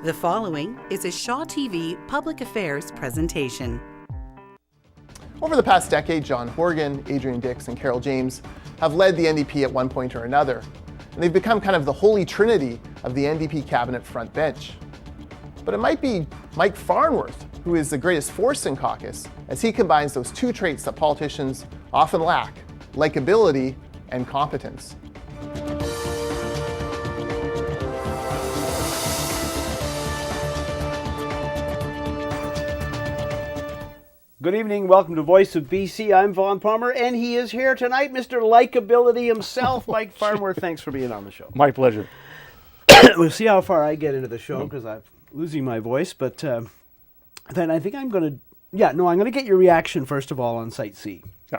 The following is a Shaw TV Public Affairs presentation. Over the past decade, John Horgan, Adrian Dix, and Carol James have led the NDP at one point or another, and they've become kind of the holy trinity of the NDP cabinet front bench. But it might be Mike Farnworth who is the greatest force in caucus, as he combines those two traits that politicians often lack: likability and competence. Good evening, welcome to Voice of BC. I'm Vaughn Palmer, and he is here tonight, Mr. Likability himself, Mike Farnworth. Thanks for being on the show. My pleasure. We'll see how far I get into the show, because I'm losing my voice, but then I think I'm going to, I'm going to get your reaction, first of all, on Site C. Yeah.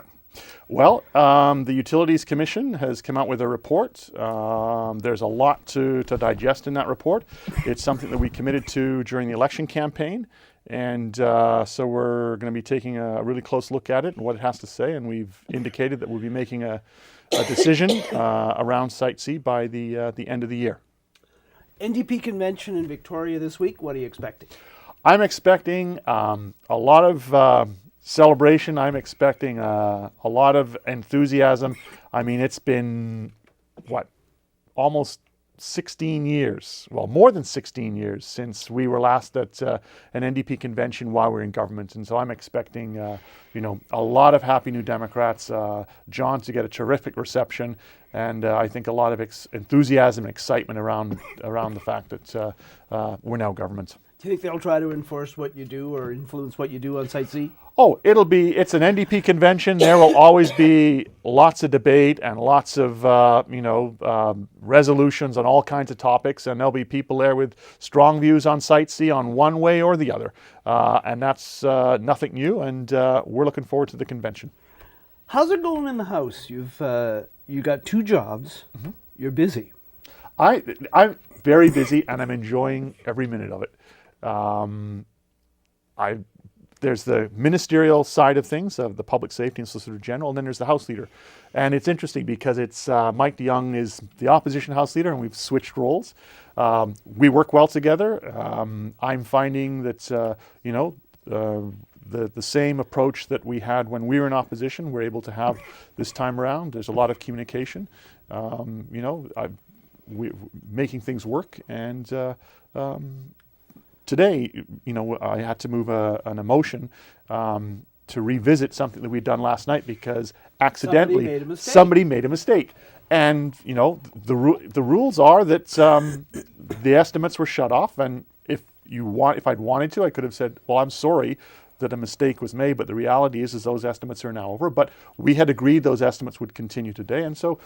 Well, the Utilities Commission has come out with a report. There's a lot to digest in that report. It's something that we committed to during the election campaign. And so we're going to be taking a really close look at it and what it has to say. And we've indicated that we'll be making a decision around Site C by the end of the year. NDP convention in Victoria this week. What are you expecting? I'm expecting a lot of celebration. I'm expecting a lot of enthusiasm. I mean, it's been, almost 16 years, well, more than 16 years since we were last at an NDP convention while we were in government. And so I'm expecting, a lot of happy New Democrats, John to get a terrific reception, and I think a lot of enthusiasm and excitement around the fact that we're now government. Do you think they'll try to enforce what you do or influence what you do on Site C? Oh, it's an NDP convention. There will always be lots of debate and lots of, resolutions on all kinds of topics. And there'll be people there with strong views on Site C on one way or the other. And that's nothing new. And we're looking forward to the convention. How's it going in the House? You got two jobs. Mm-hmm. You're busy. I'm very busy, and I'm enjoying every minute of it. There's the ministerial side of things, of the Public Safety Solicitor General, and then there's the House Leader. And it's interesting because it's Mike DeYoung is the opposition House Leader, and we've switched roles. We work well together. I'm finding that, the same approach that we had when we were in opposition, we're able to have this time around. There's a lot of communication, we're making things work, and today, I had to move an emotion to revisit something that we'd done last night because accidentally somebody made a mistake. And, the rules are that the estimates were shut off, and if I'd wanted to, I could have said, well, I'm sorry that a mistake was made, but the reality is those estimates are now over. But we had agreed those estimates would continue today, and so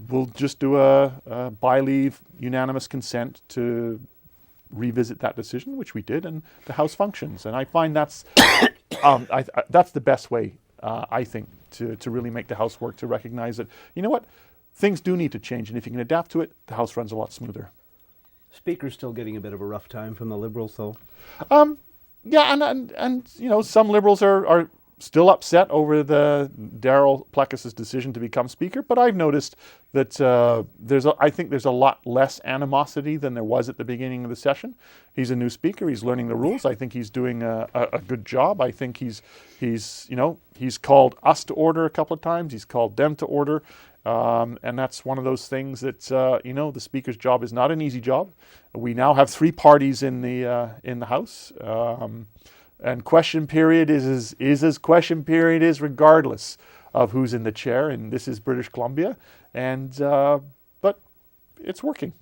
we'll just do a by-leave unanimous consent to revisit that decision, which we did, and the House functions. And I find that's that's the best way, I think, to really make the House work, to recognize that, things do need to change, and if you can adapt to it, the House runs a lot smoother. Speaker's still getting a bit of a rough time from the Liberals, though. And some Liberals are still upset over the Darryl Plekis' decision to become Speaker, but I've noticed that I think there's a lot less animosity than there was at the beginning of the session. He's a new Speaker. He's learning the rules. I think he's doing a good job. I think he's called us to order a couple of times. He's called them to order, and that's one of those things that the Speaker's job is not an easy job. We now have three parties in the House. And question period is as question period is, regardless of who's in the chair. And this is British Columbia, and but it's working.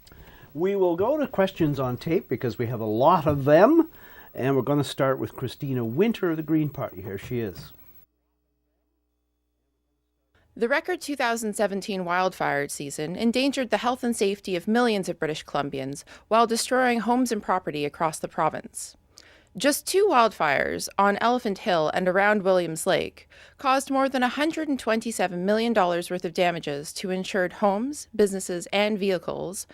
We will go to questions on tape because we have a lot of them, and we're going to start with Christina Winter of the Green Party. Here she is. The record 2017 wildfire season endangered the health and safety of millions of British Columbians while destroying homes and property across the province. Just two wildfires on Elephant Hill and around Williams Lake caused more than $127 million worth of damages to insured homes, businesses, and vehicles,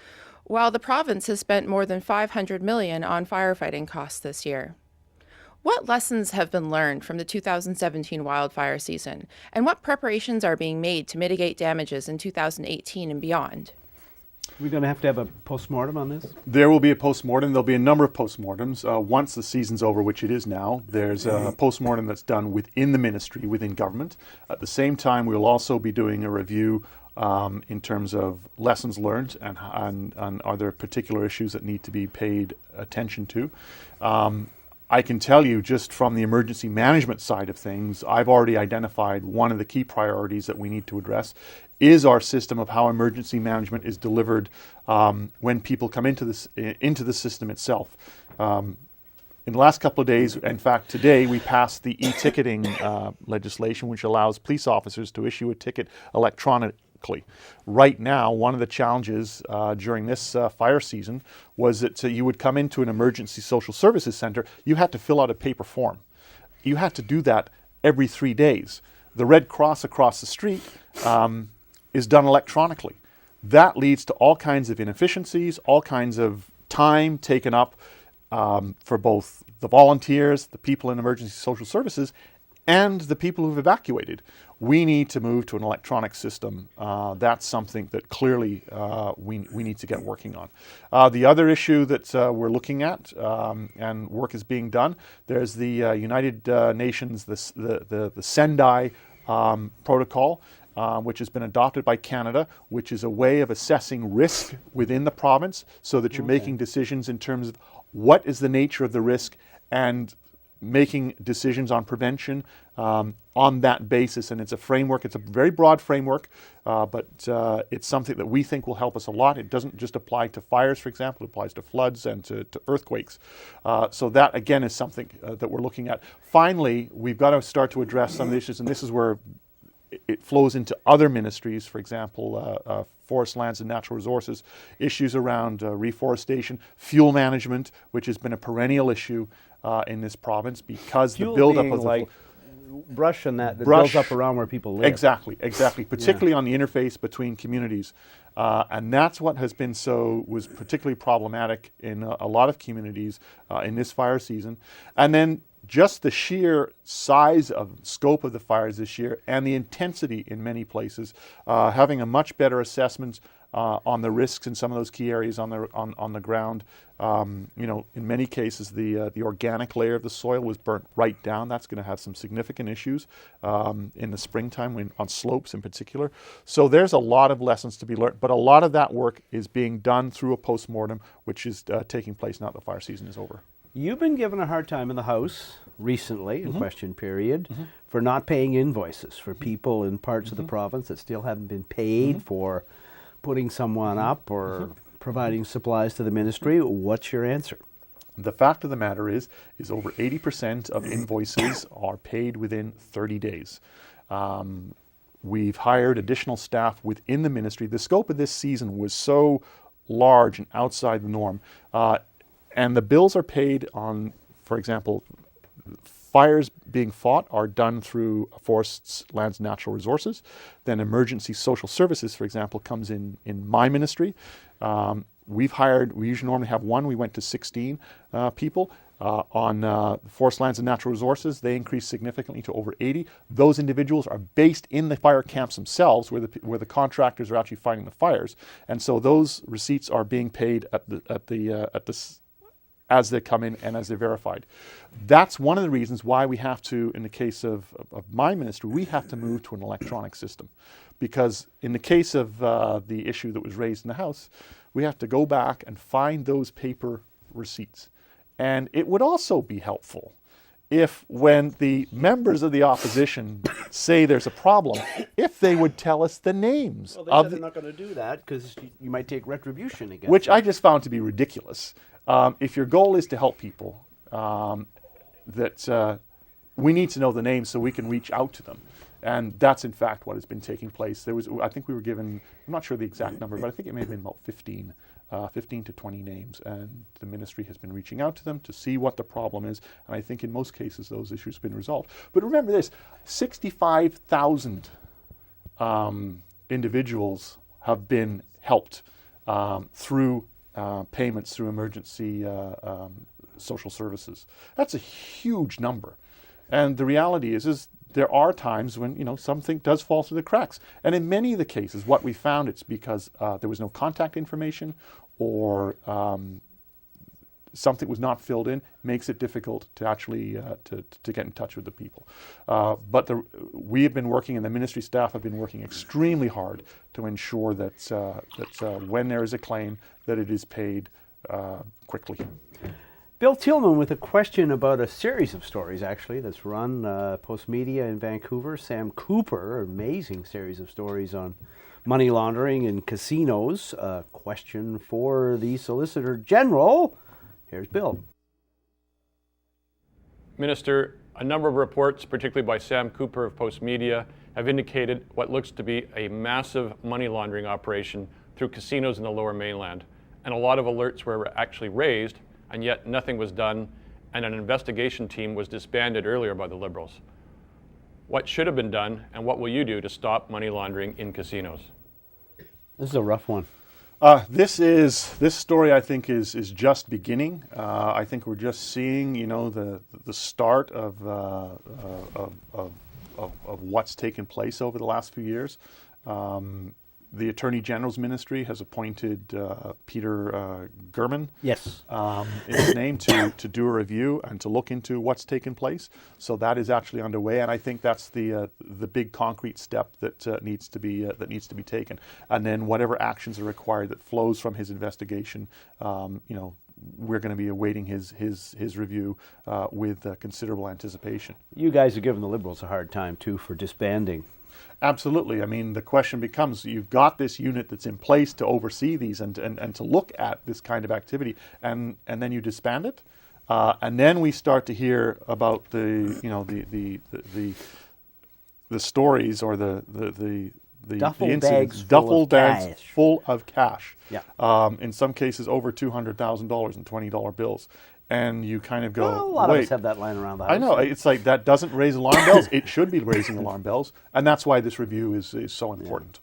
while the province has spent more than $500 million on firefighting costs this year. What lessons have been learned from the 2017 wildfire season, and what preparations are being made to mitigate damages in 2018 and beyond? We're going to have a postmortem on this? There will be a postmortem. There'll be a number of postmortems. Once the season's over, which it is now, there's a postmortem that's done within the ministry, within government. At the same time, we'll also be doing a review in terms of lessons learned and are there particular issues that need to be paid attention to. I can tell you just from the emergency management side of things, I've already identified one of the key priorities that we need to address is our system of how emergency management is delivered when people come into the system itself. In the last couple of days, in fact today, we passed the e-ticketing legislation, which allows police officers to issue a ticket electronically. Right now, one of the challenges during this fire season was that you would come into an emergency social services center, you had to fill out a paper form. You had to do that every 3 days. The Red Cross across the street is done electronically. That leads to all kinds of inefficiencies, all kinds of time taken up for both the volunteers, the people in emergency social services, and the people who've evacuated. We need to move to an electronic system. That's something that clearly we need to get working on. The other issue that we're looking at and work is being done, there's the United Nations, the Sendai protocol, which has been adopted by Canada, which is a way of assessing risk within the province so that you're making decisions in terms of what is the nature of the risk and making decisions on prevention on that basis. And it's a framework, it's a very broad framework, but it's something that we think will help us a lot. It doesn't just apply to fires, for example, it applies to floods and to earthquakes. So that, again, is something that we're looking at. Finally, we've got to start to address some of the issues, and this is where it flows into other ministries, for example, forest lands and natural resources, issues around reforestation, fuel management, which has been a perennial issue in this province because Fuel the buildup being of the like brush and that brush, builds up around where people live. Exactly, particularly on the interface between communities. And that's what was particularly problematic in a lot of communities in this fire season. And then just the sheer size of scope of the fires this year and the intensity in many places, having a much better assessment on the risks in some of those key areas on the ground. In many cases, the organic layer of the soil was burnt right down. That's going to have some significant issues in the springtime on slopes in particular. So there's a lot of lessons to be learned, but a lot of that work is being done through a postmortem, which is taking place now that the fire season is over. You've been given a hard time in the House recently, in question period, for not paying invoices for people in parts of the province that still haven't been paid for putting someone up or providing supplies to the ministry. What's your answer? The fact of the matter is over 80% of invoices are paid within 30 days. We've hired additional staff within the ministry. The scope of this season was so large and outside the norm. And the bills are paid on, for example, fires being fought are done through forests, lands, natural resources. Then emergency social services, for example, comes in my ministry. We usually normally have one, we went to 16 people. On forest, lands, and natural resources, they increased significantly to over 80. Those individuals are based in the fire camps themselves, where the contractors are actually fighting the fires, and so those receipts are being paid as they come in and as they're verified. That's one of the reasons why we have to, in the case of my ministry, we have to move to an electronic system. Because in the case of the issue that was raised in the House, we have to go back and find those paper receipts. And it would also be helpful if, when the members of the opposition say there's a problem, if they would tell us the names. Well, they're not going to do that because you might take retribution against which them. I just found to be ridiculous. If your goal is to help people, we need to know the names so we can reach out to them. And that's in fact what has been taking place. I think we were given, I'm not sure the exact number, but I think it may have been about 15 to 20 names. And the ministry has been reaching out to them to see what the problem is. And I think in most cases those issues have been resolved. But remember this, 65,000 individuals have been helped through payments through emergency social services. That's a huge number. And the reality is there are times when something does fall through the cracks. And in many of the cases, what we found, it's because there was no contact information, or something was not filled in, makes it difficult to actually to get in touch with the people. But we have been working, and the ministry staff have been working extremely hard to ensure that when there is a claim, that it is paid quickly. Bill Tillman with a question about a series of stories, actually, that's run Post Media in Vancouver. Sam Cooper, amazing series of stories on money laundering and casinos. A question for the Solicitor General. Here's Bill. Minister, a number of reports, particularly by Sam Cooper of Post Media, have indicated what looks to be a massive money laundering operation through casinos in the Lower Mainland. And a lot of alerts were actually raised, and yet nothing was done, and an investigation team was disbanded earlier by the Liberals. What should have been done, and what will you do to stop money laundering in casinos? This is a rough one. This story, I think, is just beginning. I think we're just seeing, the start of what's taken place over the last few years. The Attorney General's Ministry has appointed Peter Gurman, Yes, in his name, to do a review and to look into what's taken place. So that is actually underway, and I think that's the big concrete step that needs to be taken. And then whatever actions are required that flows from his investigation, we're going to be awaiting his review with considerable anticipation. you guys have given the Liberals a hard time too for disbanding. Absolutely. I mean, the question becomes, you've got this unit that's in place to oversee these and to look at this kind of activity, and then you disband it, and then we start to hear about the stories or the Duffel incidents, bags full duffel of bags cash. full of cash. Yeah. In some cases, over $200,000 in $20 bills. And you kind of go, Well, a lot wait, of us have that lying around the house. I know, it's like that doesn't raise alarm bells. It should be raising alarm bells. And that's why this review is so important.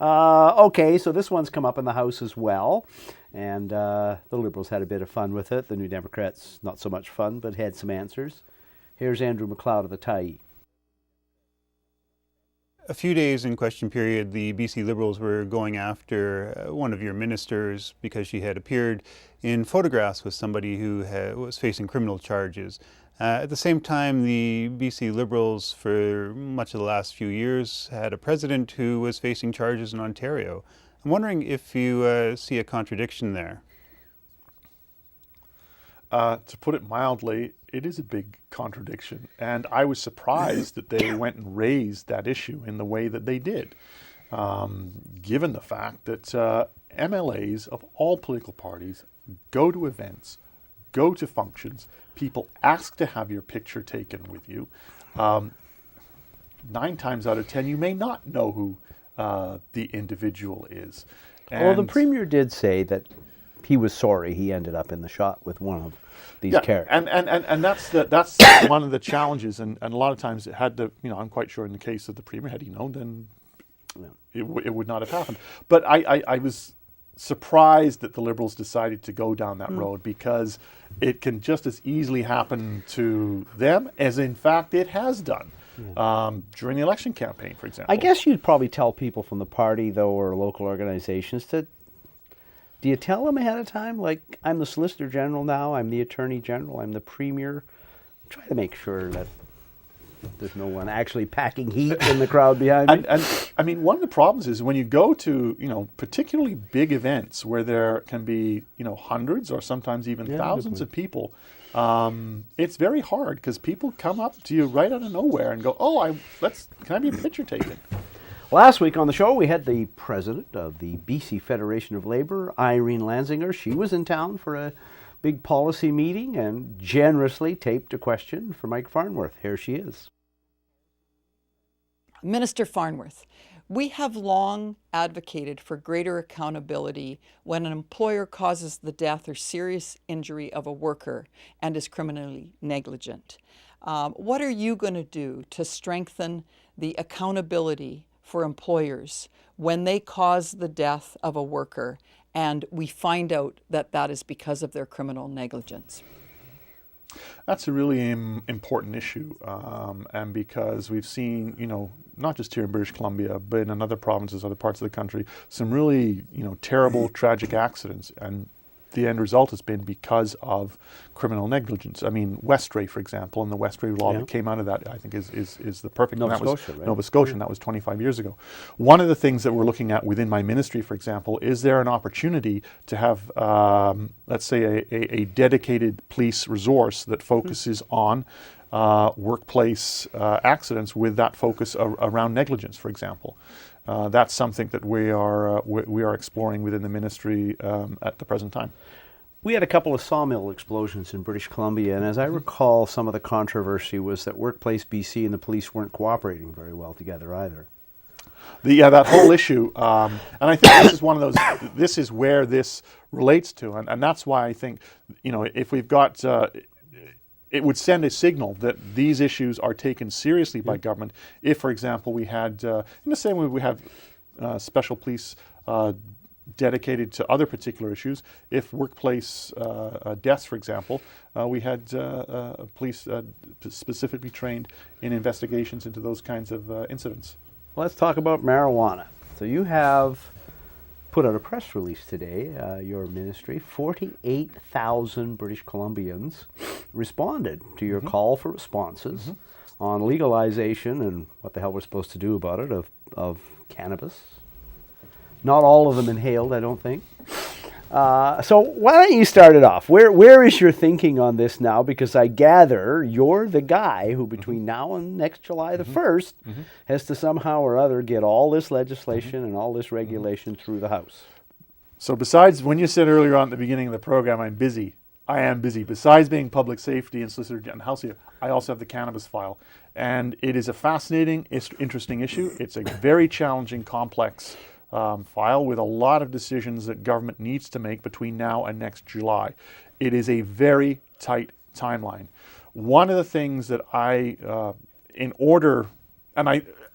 Okay, so this one's come up in the House as well, and the Liberals had a bit of fun with it. The New Democrats, not so much fun, but had some answers. Here's Andrew McLeod of the Tyee. A few days in question period, the BC Liberals were going after one of your ministers because she had appeared in photographs with somebody who was facing criminal charges. At the same time, the BC Liberals, for much of the last few years, had a president who was facing charges in Ontario. I'm wondering if you see a contradiction there. To put it mildly, it is a big contradiction. And I was surprised that they went and raised that issue in the way that they did, given the fact that MLAs of all political parties go to events, go to functions, people ask to have your picture taken with you. 9 times out of 10, you may not know who the individual is. Well, the Premier did say that he was sorry he ended up in the shot with one of these characters. And that's one of the challenges, and a lot of times it had to, I'm quite sure in the case of the Premier, had he known, then it would not have happened. But I was surprised that the Liberals decided to go down that road, because it can just as easily happen to them as in fact it has done. During the election campaign, for example. I guess you'd probably tell people from the party, though, or local organizations do you tell them ahead of time, like, I'm the Solicitor General now, I'm the Attorney General, I'm the Premier? Try to make sure that there's no one actually packing heat in the crowd behind me. And I mean, one of the problems is when you go to, particularly big events where there can be, hundreds or sometimes even thousands of people, it's very hard, because people come up to you right out of nowhere and go, can I have your picture taken? Last week on the show, we had the president of the BC Federation of Labour, Irene Lanzinger. She was in town for a big policy meeting and generously taped a question for Mike Farnworth. Here she is. Minister Farnworth, we have long advocated for greater accountability when an employer causes the death or serious injury of a worker and is criminally negligent. What are you going to do to strengthen the accountability for employers when they cause the death of a worker and we find out that that is because of their criminal negligence? That's a really important issue, and because we've seen, not just here in British Columbia, but in other provinces, other parts of the country, some really, terrible, tragic accidents, and the end result has been because of criminal negligence. I mean, Westray, for example, and the Westray law that came out of that, I think, is the perfect. Nova Scotia, Scotia, right? Nova Scotia, and that was 25 years ago. One of the things that we're looking at within my ministry, for example, is there an opportunity to have, let's say, a dedicated police resource that focuses on workplace accidents with that focus around negligence, for example. That's something that we are exploring within the ministry at the present time. We had a couple of sawmill explosions in British Columbia, and as I recall, some of the controversy was that Workplace BC and the police weren't cooperating very well together either. That whole issue, and I think this is one of those. This is where this relates to, and that's why I think, if we've got. It would send a signal that these issues are taken seriously by government if, for example, we had, in the same way we have special police dedicated to other particular issues, if workplace deaths, for example, we had police specifically trained in investigations into those kinds of incidents. Let's talk about marijuana. So you have put out a press release today, your ministry. 48,000 British Columbians responded to your call for responses on legalization and what the hell we're supposed to do about it of cannabis. Not all of them inhaled, I don't think. So why don't you start it off? Where is your thinking on this now? Because I gather you're the guy who between now and next July the 1st has to somehow or other get all this legislation and all this regulation through the House. So besides, when you said earlier on at the beginning of the program, I'm busy. I am busy. Besides being public safety and solicitor general and house here, I also have the cannabis file. And it is a fascinating, interesting issue. It's a very challenging, complex file with a lot of decisions that government needs to make between now and next July. It is a very tight timeline. One of the things that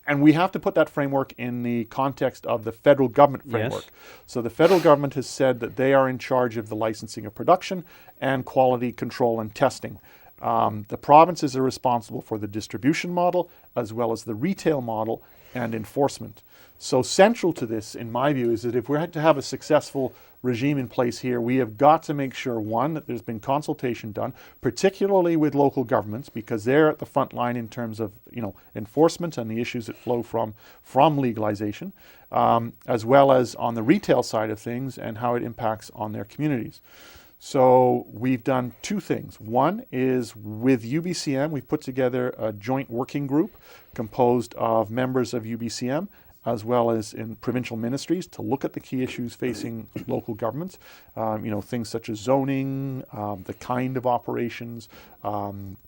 and we have to put that framework in the context of the federal government framework. Yes. So the federal government has said that they are in charge of the licensing of production and quality control and testing. The provinces are responsible for the distribution model as well as the retail model and enforcement. So central to this, in my view, is that if we're to have a successful regime in place here, we have got to make sure, one, that there's been consultation done, particularly with local governments, because they're at the front line in terms of enforcement and the issues that flow from legalization, as well as on the retail side of things and how it impacts on their communities. So we've done two things. One is with UBCM, we've put together a joint working group composed of members of UBCM as well as in provincial ministries to look at the key issues facing local governments, things such as zoning, the kind of operations,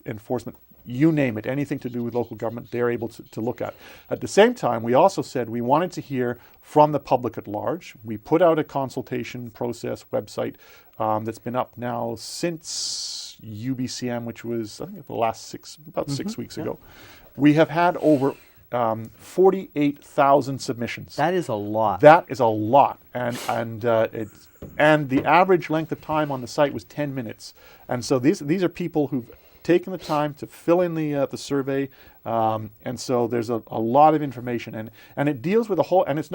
enforcement, you name it, anything to do with local government, they're able to look at. At the same time, we also said we wanted to hear from the public at large. We put out a consultation process website that's been up now since UBCM, which was, I think, the last 6 weeks ago. We have had over 48,000 submissions. That is a lot. That is a lot, and the average length of time on the site was 10 minutes. And so these are people who've taken the time to fill in the survey, and so there's a lot of information, and it deals with and it's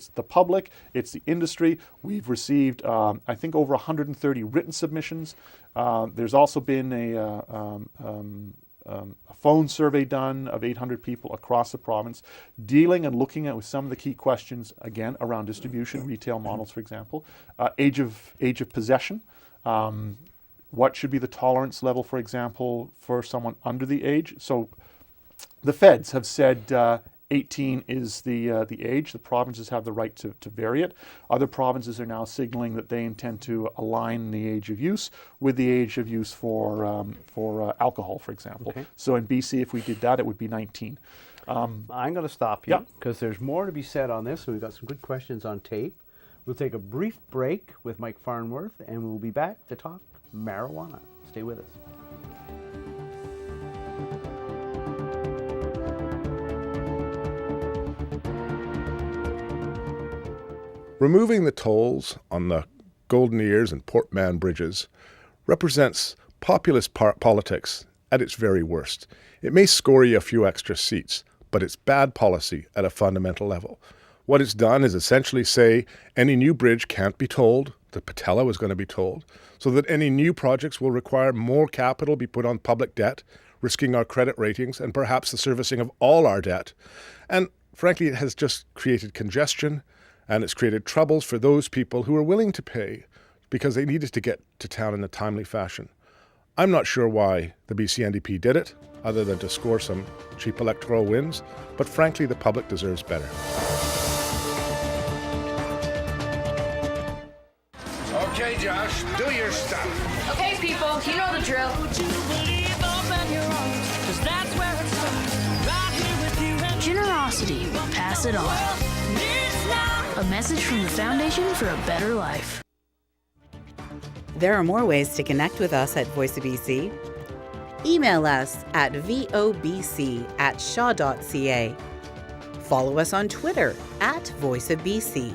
the public, it's the industry. We've received I think over 130 written submissions. There's also been a phone survey done of 800 people across the province, dealing and looking at with some of the key questions, again, around distribution, retail models, for example, age of possession, what should be the tolerance level, for example, for someone under the age. So the feds have said 18 is the age. The provinces have the right to vary it. Other provinces are now signaling that they intend to align the age of use with the age of use for alcohol, for example. Okay. So in BC, if we did that, it would be 19. I'm going to stop you because there's more to be said on this. We've got some good questions on tape. We'll take a brief break with Mike Farnworth, and we'll be back to talk marijuana. Stay with us. Removing the tolls on the Golden Ears and Port Mann bridges represents populist politics at its very worst. It may score you a few extra seats, but it's bad policy at a fundamental level. What it's done is essentially say any new bridge can't be tolled, the patella was going to be tolled, so that any new projects will require more capital be put on public debt, risking our credit ratings and perhaps the servicing of all our debt. And frankly, it has just created congestion, and it's created troubles for those people who are willing to pay because they needed to get to town in a timely fashion. I'm not sure why the BC NDP did it, other than to score some cheap electoral wins, but frankly, the public deserves better. Okay, Josh, do your stuff. Okay, people, you know the drill. Generosity, pass it on. A message from the Foundation for a Better Life. There are more ways to connect with us at Voice of BC. Email us at vobc@shaw.ca. Follow us on Twitter at Voice of BC.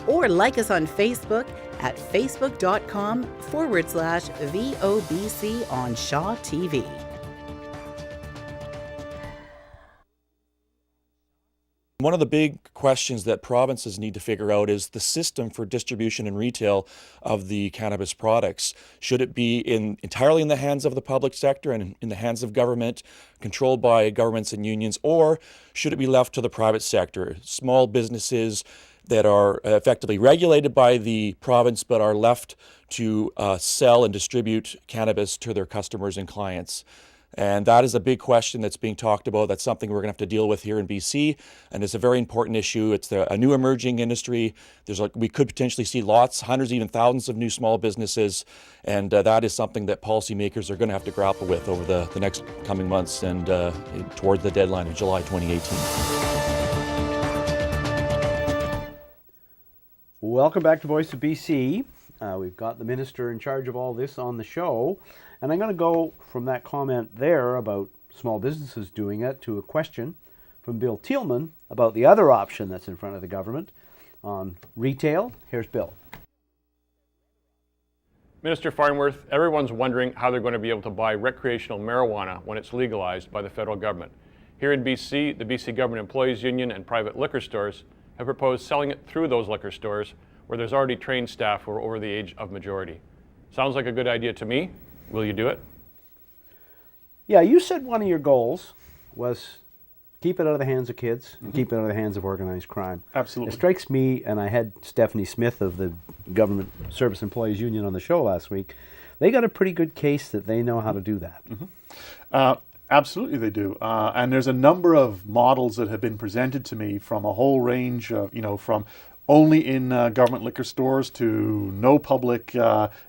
Or like us on Facebook at facebook.com/VOBC on Shaw TV. One of the big questions that provinces need to figure out is the system for distribution and retail of the cannabis products. Should it be entirely in the hands of the public sector and in the hands of government, controlled by governments and unions, or should it be left to the private sector, small businesses that are effectively regulated by the province but are left to sell and distribute cannabis to their customers and clients? And that is a big question that's being talked about. That's something we're going to have to deal with here in BC, and it's a very important issue. It's a new emerging industry. We could potentially see lots, hundreds, even thousands of new small businesses, and that is something that policymakers are going to have to grapple with over the next coming months and toward the deadline of July 2018. Welcome back to Voice of BC. We've got the minister in charge of all this on the show. And I'm going to go from that comment there about small businesses doing it to a question from Bill Thielman about the other option that's in front of the government on retail. Here's Bill. Minister Farnworth, everyone's wondering how they're going to be able to buy recreational marijuana when it's legalized by the federal government. Here in BC, the BC Government Employees Union and private liquor stores have proposed selling it through those liquor stores where there's already trained staff who are over the age of majority. Sounds like a good idea to me. Will you do it? Yeah, you said one of your goals was keep it out of the hands of kids and keep it out of the hands of organized crime. Absolutely. It strikes me, and I had Stephanie Smith of the Government Service Employees Union on the show last week, they got a pretty good case that they know how to do that. Absolutely they do. And there's a number of models that have been presented to me from a whole range of, from only in government liquor stores to no public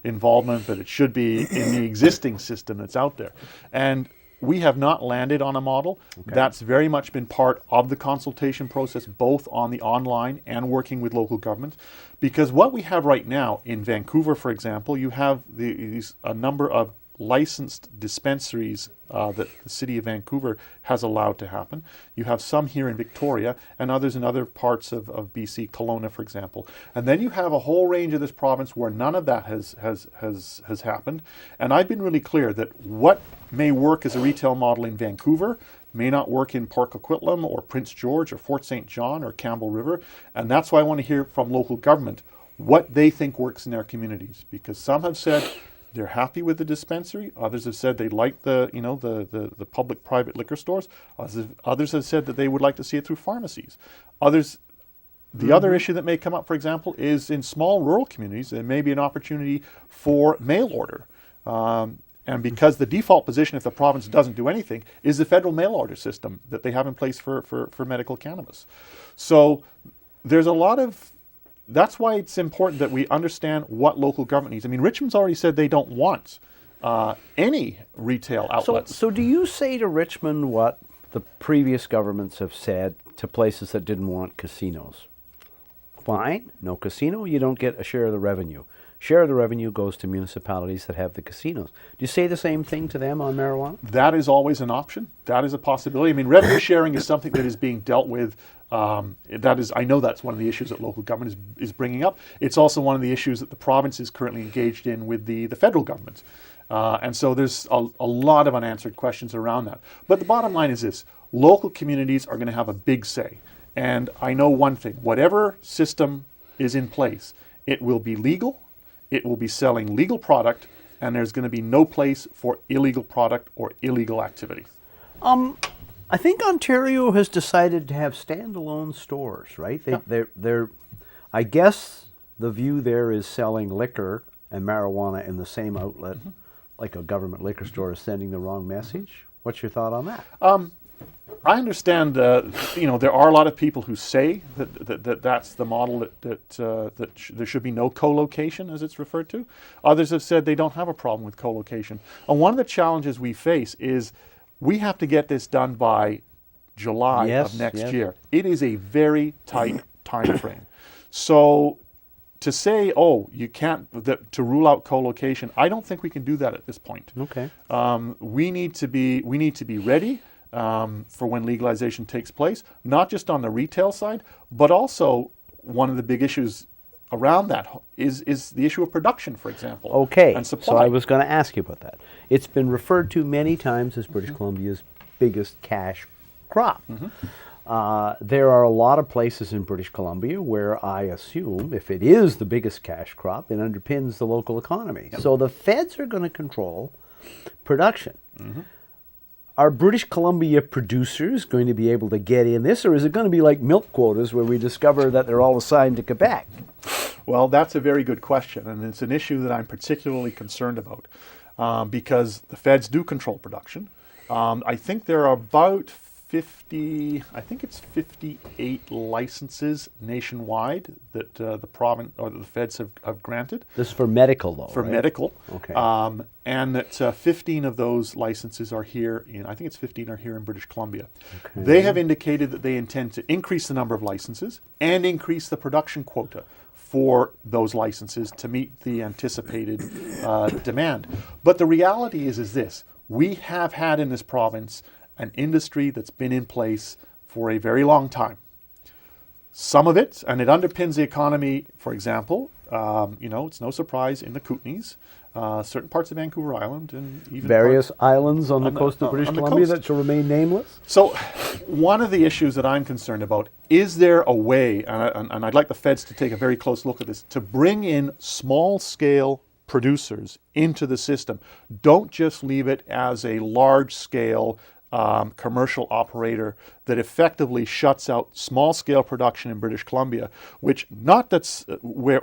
involvement, but it should be in the existing system that's out there. And we have not landed on a model. Okay. That's very much been part of the consultation process, both on the online and working with local governments. Because what we have right now in Vancouver, for example, you have a number of licensed dispensaries that the city of Vancouver has allowed to happen. You have some here in Victoria and others in other parts of BC, Kelowna, for example. And then you have a whole range of this province where none of that has happened. And I've been really clear that what may work as a retail model in Vancouver may not work in Port Coquitlam or Prince George or Fort St. John or Campbell River. And that's why I want to hear from local government what they think works in their communities. Because some have said they're happy with the dispensary. Others have said they like the public-private liquor stores. Others have said that they would like to see it through pharmacies. The other issue that may come up, for example, is in small rural communities, there may be an opportunity for mail order. And because the default position, if the province doesn't do anything, is the federal mail order system that they have in place for medical cannabis. So there's a lot of... That's why it's important that we understand what local government needs. I mean, Richmond's already said they don't want any retail outlets. So do you say to Richmond what the previous governments have said to places that didn't want casinos? Fine, no casino, you don't get a share of the revenue. Share of the revenue goes to municipalities that have the casinos. Do you say the same thing to them on marijuana? That is always an option. That is a possibility. I mean, revenue sharing is something that is being dealt with. I know that's one of the issues that local government is bringing up. It's also one of the issues that the province is currently engaged in with the federal government. And so there's a lot of unanswered questions around that. But the bottom line is this: local communities are going to have a big say. And I know one thing: whatever system is in place, it will be legal, it will be selling legal product, and there's going to be no place for illegal product or illegal activity. I think Ontario has decided to have standalone stores, right? They're I guess the view there is selling liquor and marijuana in the same outlet, like a government liquor store is sending the wrong message. What's your thought on that? I understand, there are a lot of people who say that's the model, that there should be no co-location, as it's referred to. Others have said they don't have a problem with co-location. And one of the challenges we face is we have to get this done by July of next year. It is a very tight time frame. So to say, you can't, to rule out co-location, I don't think we can do that at this point. Okay. We need to be ready for when legalization takes place, not just on the retail side, but also one of the big issues around that is the issue of production, for example. Okay, and supply. So I was going to ask you about that. It's been referred to many times as British Columbia's biggest cash crop. There are a lot of places in British Columbia where I assume if it is the biggest cash crop, it underpins the local economy. So the feds are going to control production. Are British Columbia producers going to be able to get in this, or is it going to be like milk quotas where we discover that they're all assigned to Quebec? Well, that's a very good question, and it's an issue that I'm particularly concerned about because the feds do control production. I think there are about 58 licenses nationwide that the province or the feds have granted. This is for medical, though, For right? medical. Okay. And that 15 of those licenses are here in, I think it's 15 are here in British Columbia. Okay. They have indicated that they intend to increase the number of licenses and increase the production quota for those licenses to meet the anticipated demand. But the reality is this: we have had in this province an industry that's been in place for a very long time. Some of it, and it underpins the economy, for example, it's no surprise in the Kootenays, certain parts of Vancouver Island, and even various islands on the coast of British Columbia that shall remain nameless? So one of the issues that I'm concerned about, is there a way, and I'd like the feds to take a very close look at this, to bring in small-scale producers into the system. Don't just leave it as a large-scale commercial operator that effectively shuts out small-scale production in British Columbia, which not that's where,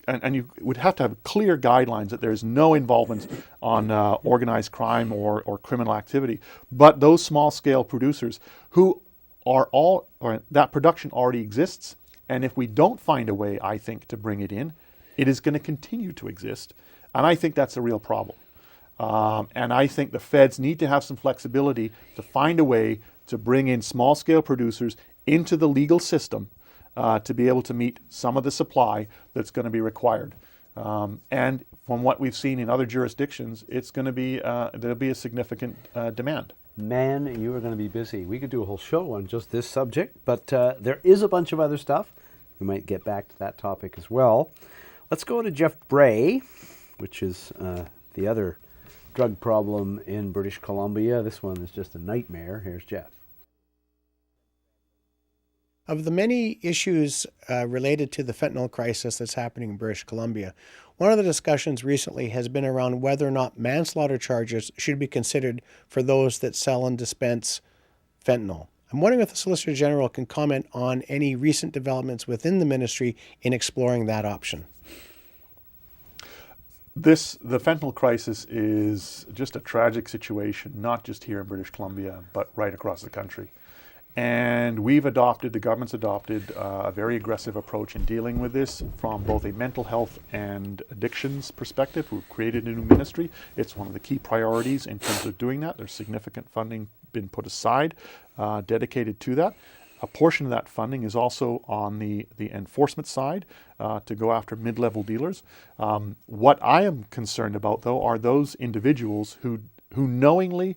and you would have to have clear guidelines that there's no involvement on organized crime or criminal activity, but those small-scale producers who are or that production already exists, and if we don't find a way, I think, to bring it in, it is going to continue to exist, and I think that's a real problem. And I think the feds need to have some flexibility to find a way to bring in small-scale producers into the legal system to be able to meet some of the supply that's going to be required. And from what we've seen in other jurisdictions, it's going to be there'll be a significant demand. Man, you are going to be busy. We could do a whole show on just this subject, but there is a bunch of other stuff. We might get back to that topic as well. Let's go to Jeff Bray, which is the other drug problem in British Columbia. This one is just a nightmare. Here's Jeff. Of the many issues related to the fentanyl crisis that's happening in British Columbia, one of the discussions recently has been around whether or not manslaughter charges should be considered for those that sell and dispense fentanyl. I'm wondering if the Solicitor General can comment on any recent developments within the ministry in exploring that option. The fentanyl crisis is just a tragic situation, not just here in British Columbia, but right across the country. And the government's adopted a very aggressive approach in dealing with this from both a mental health and addictions perspective. We've created a new ministry. It's one of the key priorities in terms of doing that. There's significant funding been put aside, dedicated to that. A portion of that funding is also on the enforcement side to go after mid-level dealers. What I am concerned about, though, are those individuals who knowingly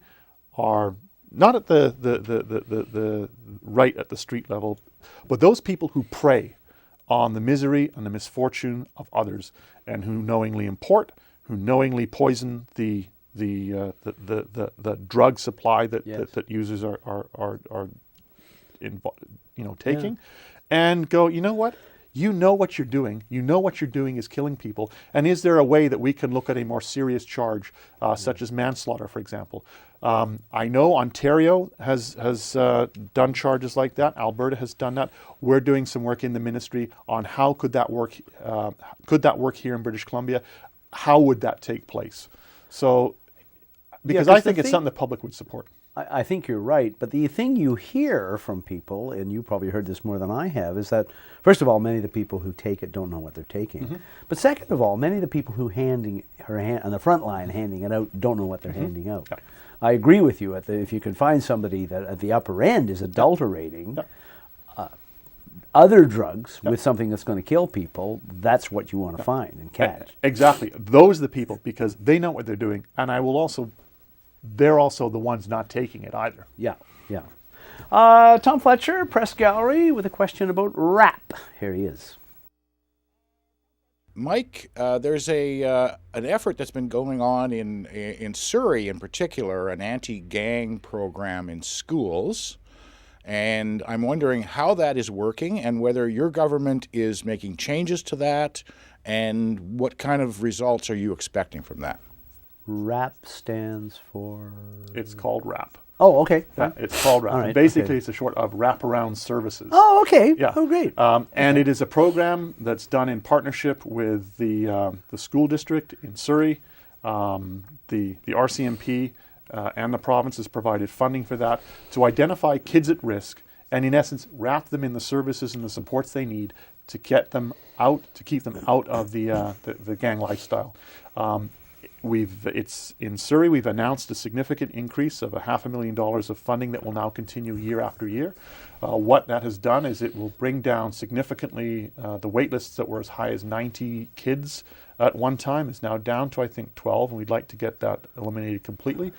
are not at the right at the street level, but those people who prey on the misery and the misfortune of others and who knowingly import, knowingly poison the drug supply that that users are taking, and go, you know what? You know what you're doing. You know what you're doing is killing people. And is there a way that we can look at a more serious charge, such as manslaughter, for example? I know Ontario has done charges like that. Alberta has done that. We're doing some work in the ministry on how could that work. Could that work here in British Columbia? How would that take place? So, because I think it's something the public would support. I think you're right, but the thing you hear from people, and you probably heard this more than I have, is that, first of all, many of the people who take it don't know what they're taking. But second of all, many of the people who on the front line handing it out don't know what they're handing out. I agree with you. If you can find somebody that at the upper end is adulterating other drugs with something that's going to kill people, that's what you want to find and catch. Exactly. Those are the people, because they know what they're doing, and they're also the ones not taking it either. Yeah. Tom Fletcher, Press Gallery, with a question about rap. Here he is. Mike, there's an effort that's been going on in Surrey in particular, an anti-gang program in schools. And I'm wondering how that is working and whether your government is making changes to that, and what kind of results are you expecting from that? RAP stands for? It's called RAP. Oh, okay. It's called RAP. Right, basically, it's a short of Wraparound Services. Oh, okay. Yeah. Oh, great. And it is a program that's done in partnership with the school district in Surrey. The RCMP and the province has provided funding for that to identify kids at risk and, in essence, wrap them in the services and the supports they need to get them out, to keep them out of the gang lifestyle. It's in Surrey. We've announced a significant increase of $500,000 of funding that will now continue year after year. What that has done is it will bring down significantly the wait lists that were as high as 90 kids at one time is now down to, I think, 12, and we'd like to get that eliminated completely.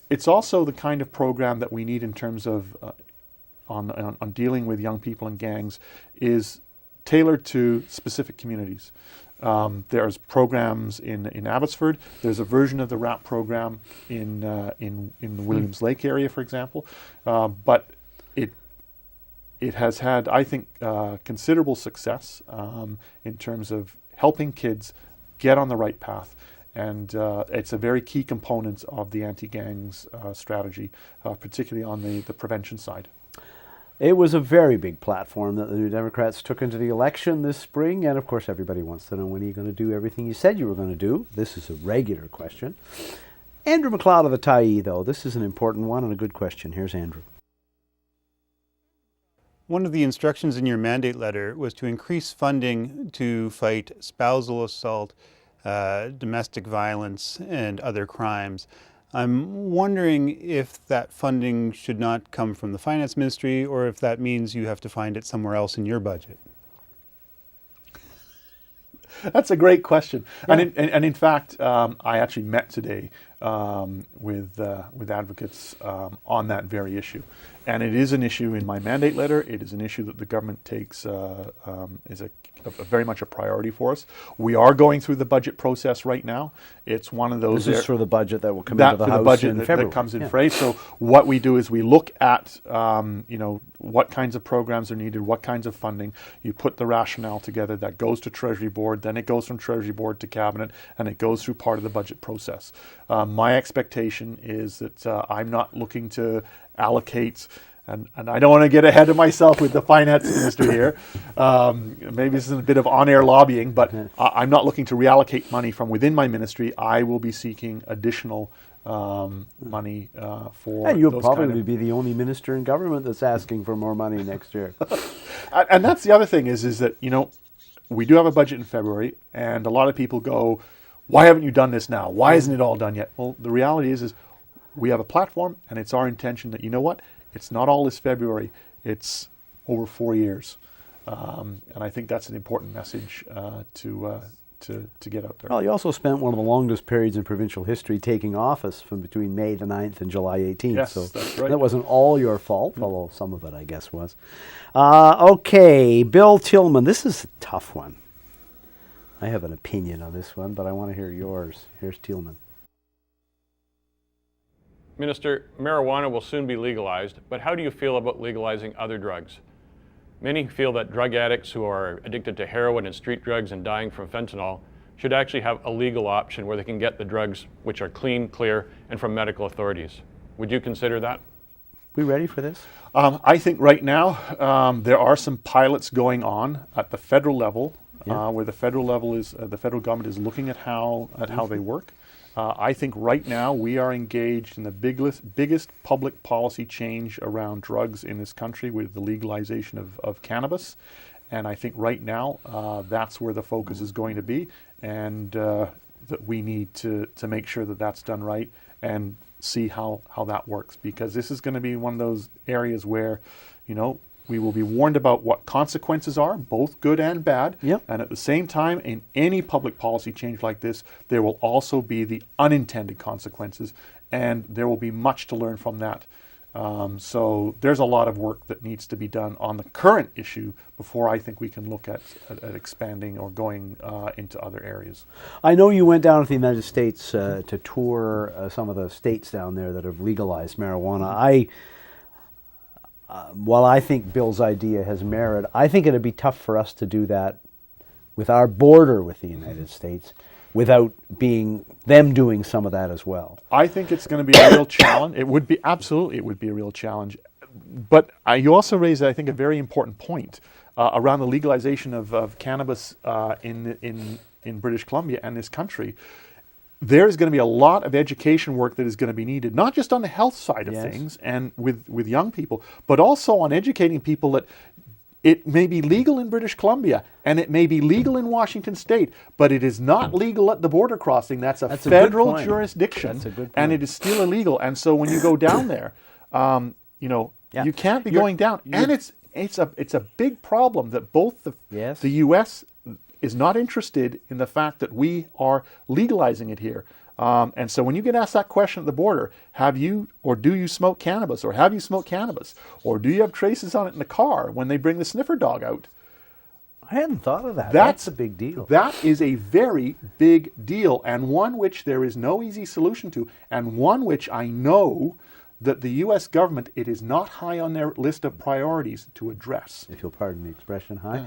It's also the kind of program that we need in terms of on dealing with young people and gangs is tailored to specific communities. There's programs in Abbotsford. There's a version of the RAP program in the Williams Lake area, for example. But it has had, I think, considerable success in terms of helping kids get on the right path. And it's a very key component of the anti-gangs strategy, particularly on the prevention side. It was a very big platform that the New Democrats took into the election this spring, and of course everybody wants to know, when are you going to do everything you said you were going to do? This is a regular question. Andrew McLeod of the Tyee, though, this is an important one and a good question. Here's Andrew. One of the instructions in your mandate letter was to increase funding to fight spousal assault, domestic violence, and other crimes. I'm wondering if that funding should not come from the Finance Ministry, or if that means you have to find it somewhere else in your budget. That's a great question. Yeah. And in fact, I actually met today with advocates on that very issue. And it is an issue in my mandate letter. It is an issue that the government takes is very much a priority for us. We are going through the budget process right now. It's one of those. This is for the budget that will come into the House in February. That comes in February. So what we do is we look at what kinds of programs are needed, what kinds of funding. You put the rationale together. That goes to Treasury Board. Then it goes from Treasury Board to Cabinet, and it goes through part of the budget process. My expectation is that I'm not looking to allocate, and I don't want to get ahead of myself with the finance minister here. Maybe this is a bit of on-air lobbying, but I'm not looking to reallocate money from within my ministry. I will be seeking additional money for. And you'll probably be the only minister in government that's asking for more money next year. And that's the other thing is that we do have a budget in February, and a lot of people go, "Why haven't you done this now? Why isn't it all done yet?" Well, the reality is we have a platform, and it's our intention that, it's not all this February, it's over 4 years. And I think that's an important message to get out there. Well, you also spent one of the longest periods in provincial history taking office from between May the 9th and July 18th. Yes, so that's right. That wasn't all your fault, although some of it, I guess, was. Okay, Bill Tillman, this is a tough one. I have an opinion on this one, but I want to hear yours. Here's Tealman. Minister, marijuana will soon be legalized, but how do you feel about legalizing other drugs? Many feel that drug addicts who are addicted to heroin and street drugs and dying from fentanyl should actually have a legal option where they can get the drugs which are clean, clear, and from medical authorities. Would you consider that? We ready for this? I think right now there are some pilots going on at the federal level, where the federal level is the federal government is looking at how they work. I think right now we are engaged in the biggest public policy change around drugs in this country with the legalization of cannabis. And I think right now that's where the focus is going to be, and that we need to make sure that that's done right and see how that works, because this is going to be one of those areas where, we will be warned about what consequences are, both good and bad. Yep. And at the same time, in any public policy change like this, there will also be the unintended consequences, and there will be much to learn from that. So there's a lot of work that needs to be done on the current issue before I think we can look at expanding or going into other areas. I know you went down to the United States to tour some of the states down there that have legalized marijuana. While I think Bill's idea has merit, I think it'd be tough for us to do that with our border with the United States without them doing some of that as well. I think it's going to be a real challenge. It would be a real challenge. But you also raised, I think, a very important point around the legalization of cannabis in British Columbia and this country. There's going to be a lot of education work that is going to be needed, not just on the health side of things and with young people, but also on educating people that it may be legal in British Columbia and it may be legal in Washington State, but it is not legal at the border crossing. That's a federal jurisdiction, and it is still illegal. And so when you go down there, you can't be going down. And it's a big problem that both the U.S. is not interested in the fact that we are legalizing it here. And so when you get asked that question at the border, do you smoke cannabis, or have you smoked cannabis, or do you have traces on it in the car when they bring the sniffer dog out? I hadn't thought of that. That's a big deal. That is a very big deal, and one which there is no easy solution to, and one which I know that the U.S. government, it is not high on their list of priorities to address. If you'll pardon the expression, high.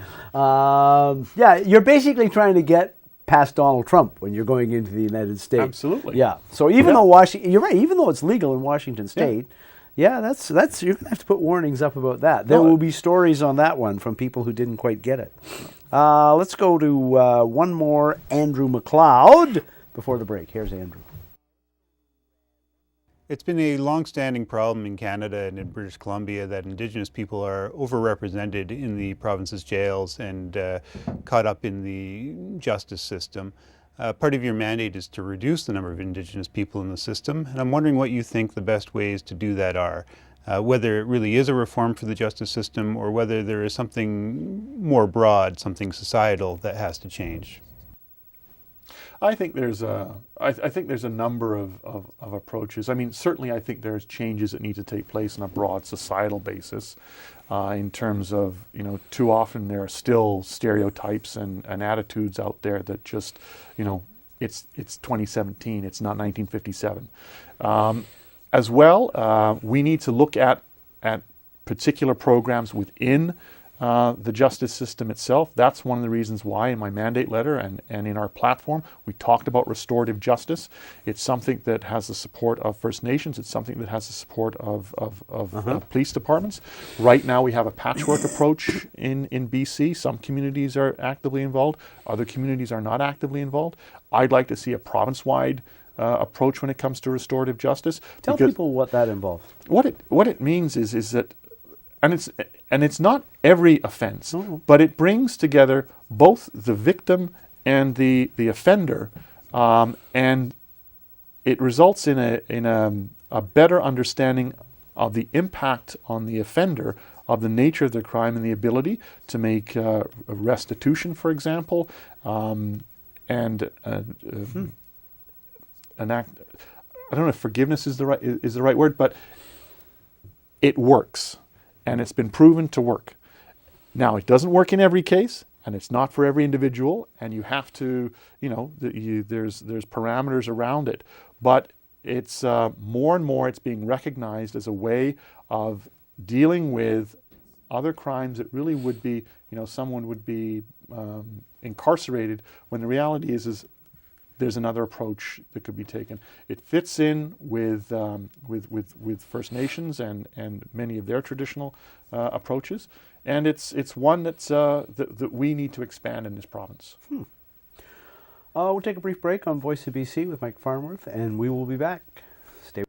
You're basically trying to get past Donald Trump when you're going into the United States. Absolutely. Yeah. So even though you're right, even though it's legal in Washington State, that's you're going to have to put warnings up about that. There will be stories on that one from people who didn't quite get it. Let's go to one more, Andrew McLeod, before the break. Here's Andrew. It's been a long-standing problem in Canada and in British Columbia that Indigenous people are overrepresented in the province's jails and caught up in the justice system. Part of your mandate is to reduce the number of Indigenous people in the system, and I'm wondering what you think the best ways to do that are. Whether it really is a reform for the justice system, or whether there is something more broad, something societal that has to change. I think there's a number of approaches. I mean, certainly I think there's changes that need to take place on a broad societal basis in terms of, too often there are still stereotypes and attitudes out there that just, it's 2017, it's not 1957. As well, we need to look at particular programs within the justice system itself. That's one of the reasons why in my mandate letter and in our platform we talked about restorative justice. It's something that has the support of First Nations. It's something that has the support of police departments. Right now we have a patchwork approach in BC. Some communities are actively involved. Other communities are not actively involved. I'd like to see a province-wide approach when it comes to restorative justice. Tell people what that involves. What it means is that, and it's not every offense, but it brings together both the victim and the offender, and it results in a better understanding of the impact on the offender of the nature of the crime and the ability to make a restitution, for example, and an act. I don't know if forgiveness is the right word, but it works. And it's been proven to work. Now, it doesn't work in every case, and it's not for every individual, and you have to, there's parameters around it. But it's more and more it's being recognized as a way of dealing with other crimes that really would be, someone would be incarcerated, when the reality is there's another approach that could be taken. It fits in with First Nations and many of their traditional approaches, and it's one that we need to expand in this province. We'll take a brief break on Voice of BC with Mike Farnworth, and we will be back. Stay.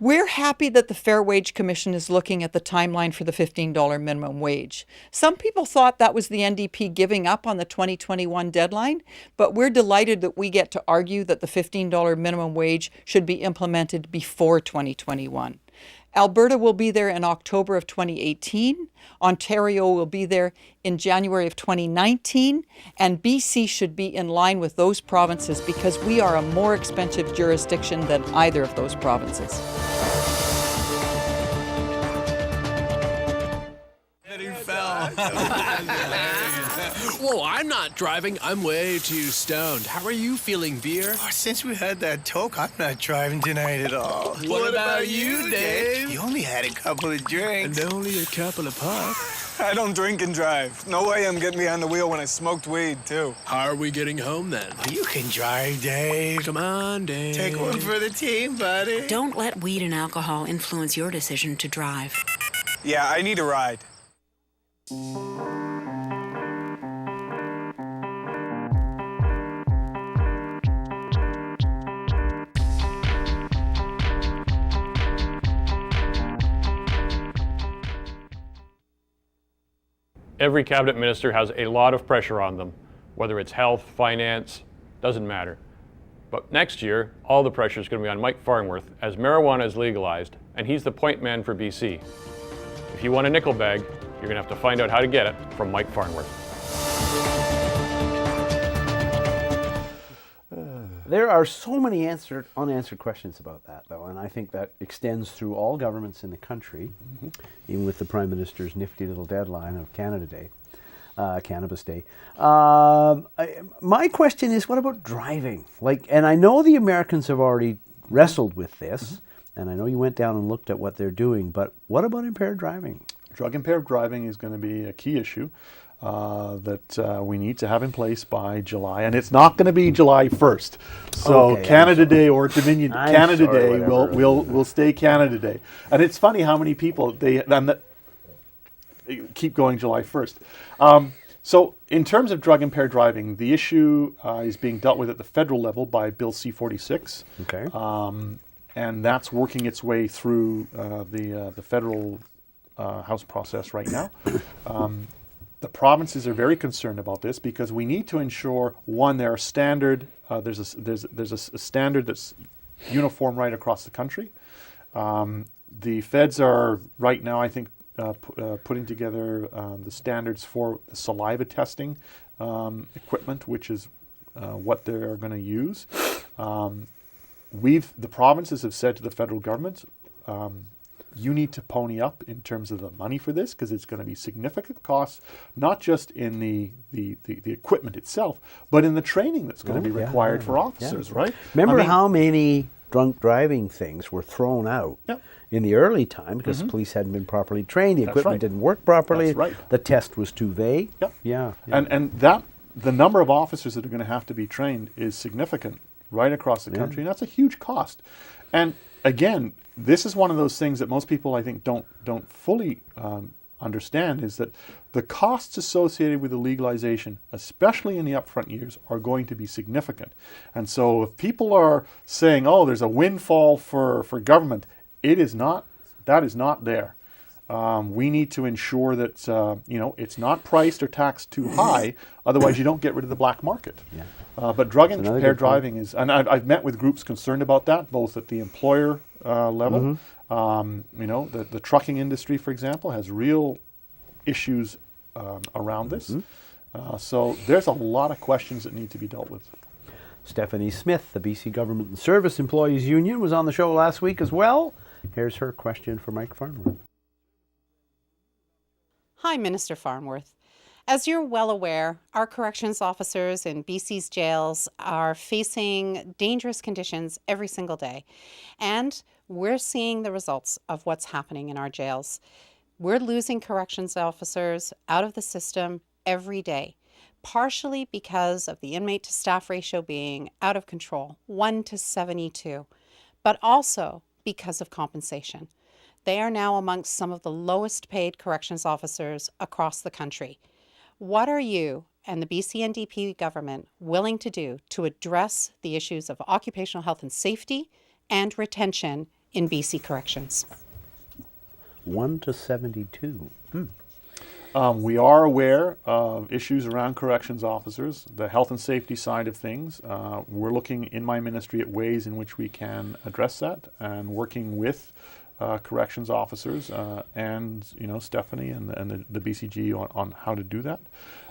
We're happy that the Fair Wage Commission is looking at the timeline for the $15 minimum wage. Some people thought that was the NDP giving up on the 2021 deadline, but we're delighted that we get to argue that the $15 minimum wage should be implemented before 2021. Alberta will be there in October of 2018, Ontario will be there in January of 2019, and BC should be in line with those provinces because we are a more expensive jurisdiction than either of those provinces. Whoa, I'm not driving. I'm way too stoned. How are you feeling, beer? Oh, since we had that talk, I'm not driving tonight at all. What about you, Dave? You only had a couple of drinks. And only a couple of puffs. I don't drink and drive. No way I'm getting behind the wheel when I smoked weed, too. How are we getting home, then? You can drive, Dave. Come on, Dave. Take one for the team, buddy. Don't let weed and alcohol influence your decision to drive. Yeah, I need a ride. Every cabinet minister has a lot of pressure on them, whether it's health, finance, doesn't matter. But next year, all the pressure is going to be on Mike Farnworth as marijuana is legalized, and he's the point man for BC. If you want a nickel bag, you're going to have to find out how to get it from Mike Farnworth. There are so many unanswered questions about that, though, and I think that extends through all governments in the country, even with the Prime Minister's nifty little deadline of Cannabis Day. My question is, what about driving? And I know the Americans have already wrestled with this, and I know you went down and looked at what they're doing, but what about impaired driving? Drug-impaired driving is going to be a key issue that we need to have in place by July, and it's not going to be July 1st. So okay, Canada Day or Dominion Canada Day will stay Canada Day. And it's funny how many people keep going July 1st. So in terms of drug-impaired driving, the issue is being dealt with at the federal level by Bill C-46. Okay. And that's working its way through the federal House process right now. The provinces are very concerned about this because we need to ensure, one, there are standard. There's a standard that's uniform right across the country. The feds are right now, I think, putting together the standards for the saliva testing equipment, which is what they're going to use. The provinces have said to the federal government, you need to pony up in terms of the money for this because it's going to be significant costs, not just in the equipment itself, but in the training that's going to be required for officers, right? Remember how many drunk driving things were thrown out in the early time because police hadn't been properly trained, the equipment didn't work properly, the test was too vague. And that the number of officers that are going to have to be trained is significant right across the country, and that's a huge cost. And again, this is one of those things that most people, I think, don't fully understand, is that the costs associated with the legalization, especially in the upfront years, are going to be significant. And so if people are saying, oh, there's a windfall for government, it is not. That is not there. We need to ensure that it's not priced or taxed too high, otherwise you don't get rid of the black market. But drug-impaired driving is, and I've met with groups concerned about that, both at the employer level. The trucking industry, for example, has real issues around this. So there's a lot of questions that need to be dealt with. Stephanie Smith, the BC Government and Service Employees Union, was on the show last week as well. Here's her question for Mike Farnworth. Hi, Minister Farnworth. As you're well aware, our corrections officers in BC's jails are facing dangerous conditions every single day. And we're seeing the results of what's happening in our jails. We're losing corrections officers out of the system every day, partially because of the inmate to staff ratio being out of control, 1:72, but also because of compensation. They are now amongst some of the lowest paid corrections officers across the country. What are you and the BC NDP government willing to do to address the issues of occupational health and safety and retention in BC corrections? 1:72. We are aware of issues around corrections officers, the health and safety side of things. We're looking in my ministry at ways in which we can address that, and working with corrections officers and Stephanie and the BCG on how to do that.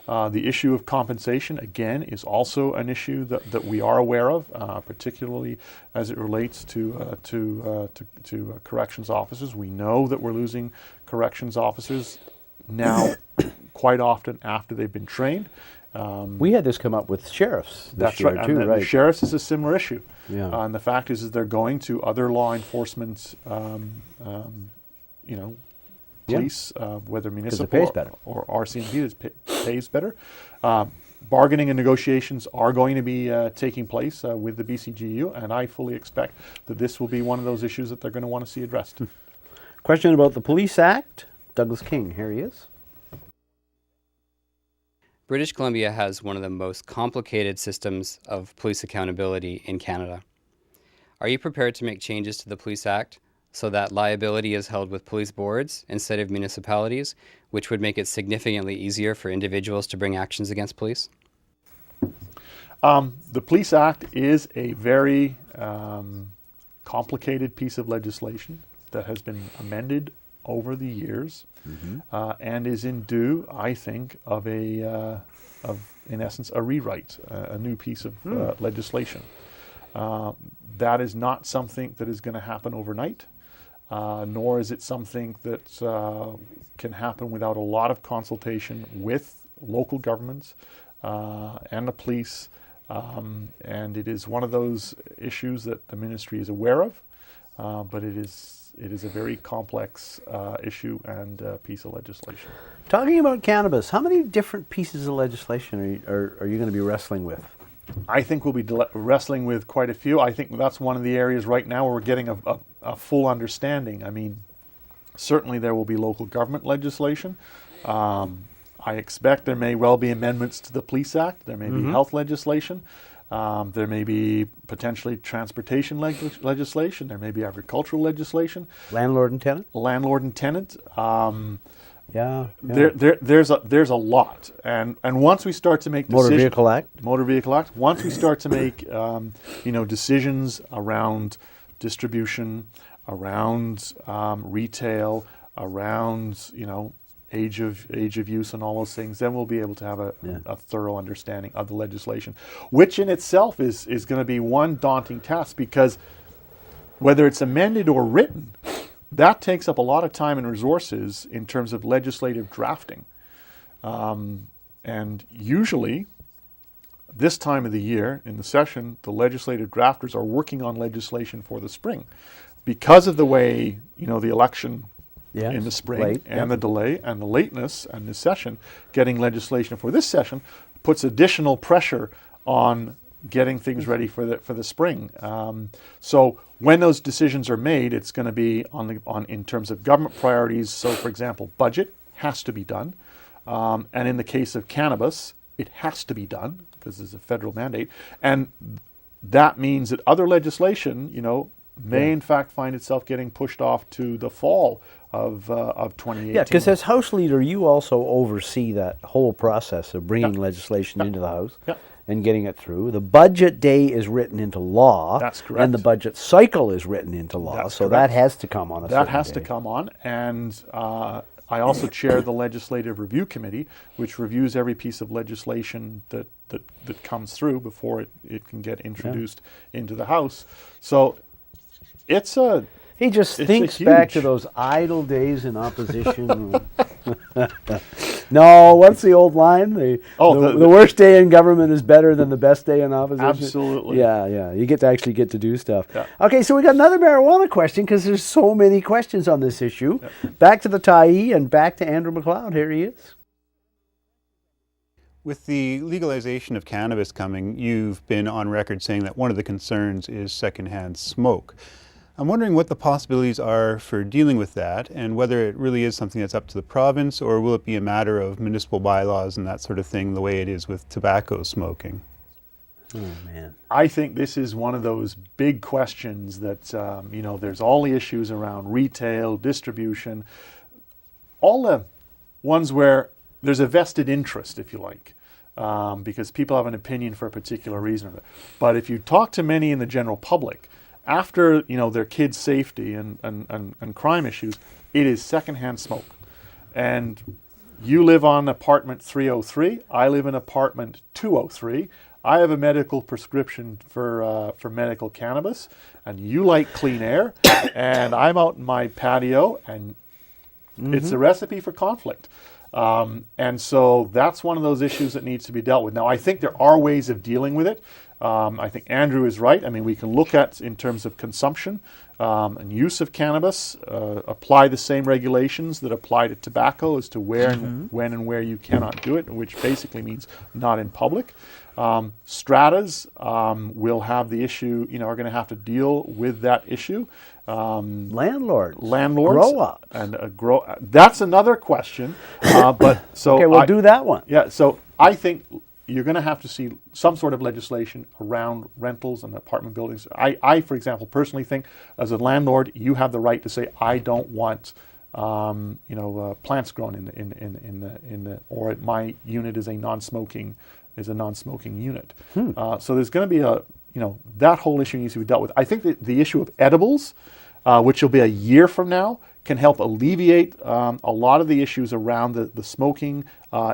The issue of compensation, again, is also an issue that we are aware of, particularly as it relates to corrections officers. We know that we're losing corrections officers now quite often after they've been trained. We had this come up with sheriffs this year right. too, And right? the sheriffs is a similar issue. Yeah. And the fact is they're going to other law enforcement, police, whether municipal pays better. or RCMP, pays better. Bargaining and negotiations are going to be taking place with the BCGU, and I fully expect that this will be one of those issues that they're going to want to see addressed. Question about the Police Act. Douglas King, here he is. British Columbia has one of the most complicated systems of police accountability in Canada. Are you prepared to make changes to the Police Act so that liability is held with police boards instead of municipalities, which would make it significantly easier for individuals to bring actions against police? The Police Act is a very complicated piece of legislation that has been amended over the years, and is in due, I think, of in essence, a rewrite, a new piece of legislation. That is not something that is going to happen overnight, nor is it something that can happen without a lot of consultation with local governments and the police, and it is one of those issues that the ministry is aware of, but it is a very complex issue and piece of legislation. Talking about cannabis, how many different pieces of legislation are you going to be wrestling with? I think we'll be wrestling with quite a few. I think that's one of the areas right now where we're getting a full understanding. I mean, certainly there will be local government legislation. I expect there may well be amendments to the Police Act. There may be health legislation. There may be potentially transportation legislation. There may be agricultural legislation. Landlord and tenant? Landlord and tenant. Yeah. There's a lot, and once we start to make Motor Vehicle Act. Once we start to make decisions around distribution, around retail, around age of use and all those things, then we'll be able to have a thorough understanding of the legislation, which in itself is going to be one daunting task, because whether it's amended or written, that takes up a lot of time and resources in terms of legislative drafting. And usually, this time of the year in the session, the legislative drafters are working on legislation for the spring. Because of the way, the election in the spring and the delay and the lateness and this session, getting legislation for this session puts additional pressure on getting things ready for the spring. So when those decisions are made, it's going to be in terms of government priorities. So, for example, budget has to be done, and in the case of cannabis, it has to be done because there's a federal mandate, and that means that other legislation, may in fact find itself getting pushed off to the fall of 2018. Yeah, because as House Leader, you also oversee that whole process of bringing legislation into the House and getting it through. The budget day is written into law. That's correct. And the budget cycle is written into law. That's so correct. that has to come on a certain That has day. to come on, and I also chair the Legislative Review Committee, which reviews every piece of legislation that that comes through before it can get introduced into the House. So it's a He just thinks back to those idle days in opposition. No, what's the old line? The worst day in government is better than the best day in opposition. Absolutely. Yeah. You get to do stuff. Yeah. Okay, so we got another marijuana question because there's so many questions on this issue. Yeah. Back to the Tyee and back to Andrew McLeod. Here he is. With the legalization of cannabis coming, you've been on record saying that one of the concerns is secondhand smoke. I'm wondering what the possibilities are for dealing with that and whether it really is something that's up to the province, or will it be a matter of municipal bylaws and that sort of thing the way it is with tobacco smoking? Oh, man. I think this is one of those big questions that, there's all the issues around retail, distribution, all the ones where there's a vested interest, if you like, because people have an opinion for a particular reason. But if you talk to many in the general public, after their kids' safety and crime issues, it is secondhand smoke. And you live on apartment 303. I live in apartment 203. I have a medical prescription for medical cannabis, and you like clean air, and I'm out in my patio, and it's a recipe for conflict. And so that's one of those issues that needs to be dealt with. Now, I think there are ways of dealing with it. I think Andrew is right. I mean, we can look at, in terms of consumption and use of cannabis, apply the same regulations that apply to tobacco as to where and when and where you cannot do it, which basically means not in public. Stratas will have the issue, are going to have to deal with that issue. Landlords. Grow up. And that's another question. But so okay, we'll do that one. Yeah. So I think you're going to have to see some sort of legislation around rentals and apartment buildings. I, for example, personally think as a landlord, you have the right to say, I don't want, plants grown in the or my unit is a non-smoking unit. So there's going to be that whole issue needs to be dealt with. I think that the issue of edibles, which will be a year from now, can help alleviate a lot of the issues around the smoking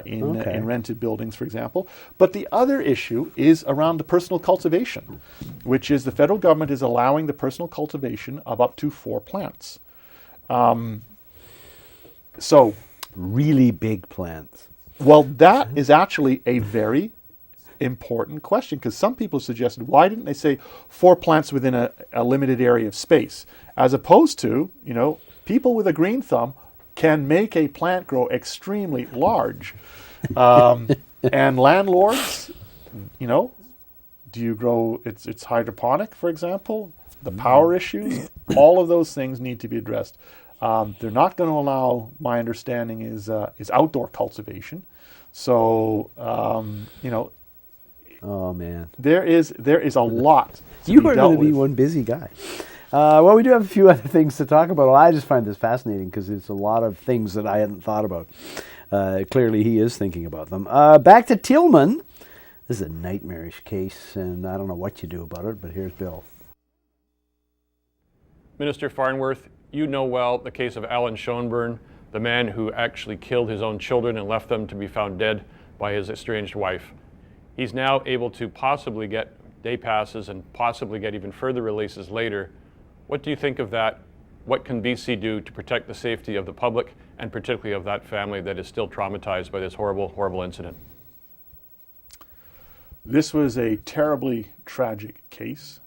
in rented buildings, for example. But the other issue is around the personal cultivation, which is the federal government is allowing the personal cultivation of up to 4 plants. So really big plants. Well, that is actually a very important question, because some people suggested, why didn't they say 4 plants within a limited area of space, as opposed to, people with a green thumb can make a plant grow extremely large. And landlords, do you grow, it's hydroponic, for example, the power issues, all of those things need to be addressed. They're not going to allow, my understanding is outdoor cultivation. So, oh man, there is a lot. You are going to be one busy guy. Well, we do have a few other things to talk about. Well, I just find this fascinating because it's a lot of things that I hadn't thought about. Clearly, he is thinking about them. Back to Tillman. This is a nightmarish case, and I don't know what you do about it, but here's Bill. Minister Farnworth, you know well the case of Alan Schoenborn, the man who actually killed his own children and left them to be found dead by his estranged wife. He's now able to possibly get day passes and possibly get even further releases later. What do you think of that? What can BC do to protect the safety of the public and particularly of that family that is still traumatized by this horrible, horrible incident? This was a terribly tragic case.